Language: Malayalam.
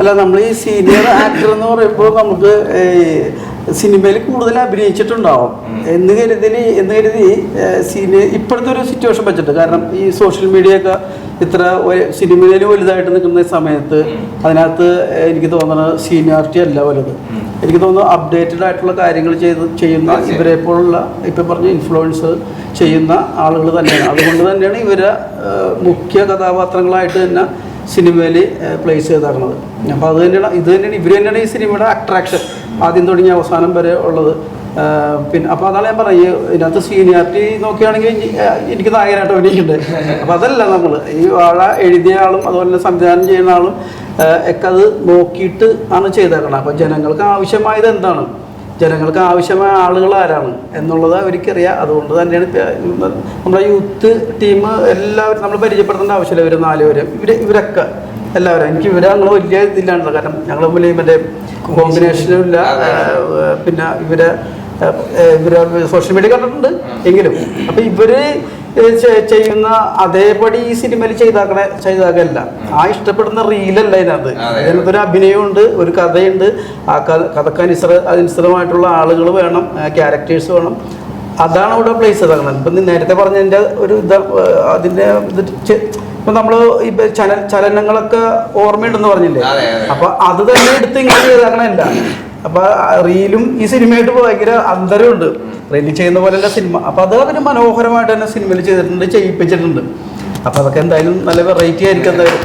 അല്ല നമ്മൾ ഈ സീനിയർ ആക്ടർ എന്ന് പറയുമ്പോൾ നമുക്ക് സിനിമയിൽ കൂടുതൽ അഭിനയിച്ചിട്ടുണ്ടാവും എന്ന് കരുതി സീനിയർ ഇപ്പോഴത്തെ ഒരു സിറ്റുവേഷൻ വെച്ചിട്ട്. കാരണം ഈ സോഷ്യൽ മീഡിയ ഒക്കെ ഇത്ര സിനിമയിൽ വലുതായിട്ട് നിൽക്കുന്ന സമയത്ത് അതിനകത്ത് എനിക്ക് തോന്നുന്നത് സീനിയോറിറ്റി അല്ല വലുത്. എനിക്ക് തോന്നുന്നു അപ്ഡേറ്റഡ് ആയിട്ടുള്ള കാര്യങ്ങൾ ചെയ്യുന്ന ഇവരെ പോലുള്ള ഇപ്പം പറഞ്ഞ ഇൻഫ്ലുവൻസ് ചെയ്യുന്ന ആളുകൾ തന്നെയാണ്. അതുകൊണ്ട് തന്നെയാണ് ഇവരെ മുഖ്യ കഥാപാത്രങ്ങളായിട്ട് തന്നെ സിനിമയിൽ പ്ലേസ് ചെയ്തേക്കുന്നത്. അപ്പോൾ ഇത് തന്നെയാണ് ഇവർ തന്നെയാണ് ഈ സിനിമയുടെ അട്രാക്ഷൻ ആദ്യം തുടങ്ങി അവസാനം വരെ ഉള്ളത്. പിന്നെ അപ്പോൾ അതാണ് ഞാൻ പറയുക, ഇതിനകത്ത് സീനിയോറിറ്റി നോക്കുകയാണെങ്കിൽ എനിക്ക് നായകനായിട്ട് അഭിനയിക്കുന്നുണ്ട്. അപ്പോൾ അതല്ല, നമ്മൾ ഈ വാഴ എഴുതിയ ആളും അതുപോലെ തന്നെ സംവിധാനം ചെയ്യുന്ന ആളും ഒക്കെ അത് നോക്കിയിട്ട് ആണ് ചെയ്തേക്കണം. അപ്പോൾ ജനങ്ങൾക്ക് ആവശ്യമായത് എന്താണ്, ജനങ്ങൾക്ക് ആവശ്യമായ ആളുകൾ ആരാണ് എന്നുള്ളത് അവർക്കറിയാം. അതുകൊണ്ട് തന്നെയാണ് നമ്മുടെ യൂത്ത് ടീം എല്ലാവരും നമ്മൾ പരിചയപ്പെടുത്തേണ്ട ആവശ്യമില്ല. ഇവർ 4 പേരും ഇവരൊക്കെ എല്ലാവരും എനിക്ക് ഇവരെ ഞങ്ങൾ വലിയ ഇതില്ലാണ്ടല്ലോ. കാരണം ഞങ്ങൾ തമ്മിൽ മറ്റേ കോമ്പിനേഷനും ഇല്ല. പിന്നെ ഇവരെ സോഷ്യൽ മീഡിയ കണ്ടിട്ടുണ്ട് എങ്കിലും. അപ്പം ഇവര് ചെയ്യുന്ന അതേപടി ഈ സിനിമയിൽ ചെയ്താക്കല്ല. ആ ഇഷ്ടപ്പെടുന്ന റീലല്ല ഇതിനകത്ത്. ഇതിനകത്തൊരു അഭിനയമുണ്ട്, ഒരു കഥയുണ്ട്. ആ കഥക്ക് അനുസൃതമായിട്ടുള്ള ആളുകൾ വേണം, ക്യാരക്ടേഴ്സ് വേണം. അതാണ് ഇവിടെ പ്ലേസ് ചെയ്താക്കുന്നത്. ഇപ്പം നേരത്തെ പറഞ്ഞതിൻ്റെ ഒരു അതിൻ്റെ ഇപ്പം നമ്മൾ ഈ ചലനങ്ങളൊക്കെ ഓർമ്മയുണ്ടെന്ന് പറഞ്ഞില്ലേ, അപ്പം അത് തന്നെ എടുത്ത് ഇങ്ങനെ ചെയ്താക്കണമല്ല. അപ്പം റീലും ഈ സിനിമയായിട്ട് ഭയങ്കര അന്തരമുണ്ട്. റീലിൽ ചെയ്യുന്ന പോലെയല്ല സിനിമ. അപ്പം അത് അതിന് മനോഹരമായിട്ട് തന്നെ സിനിമയിൽ ചെയ്തിട്ടുണ്ട്, ചെയ്യിപ്പിച്ചിട്ടുണ്ട്. അപ്പം അതൊക്കെ എന്തായാലും നല്ല വെറൈറ്റി ആയിരിക്കും എന്തായാലും.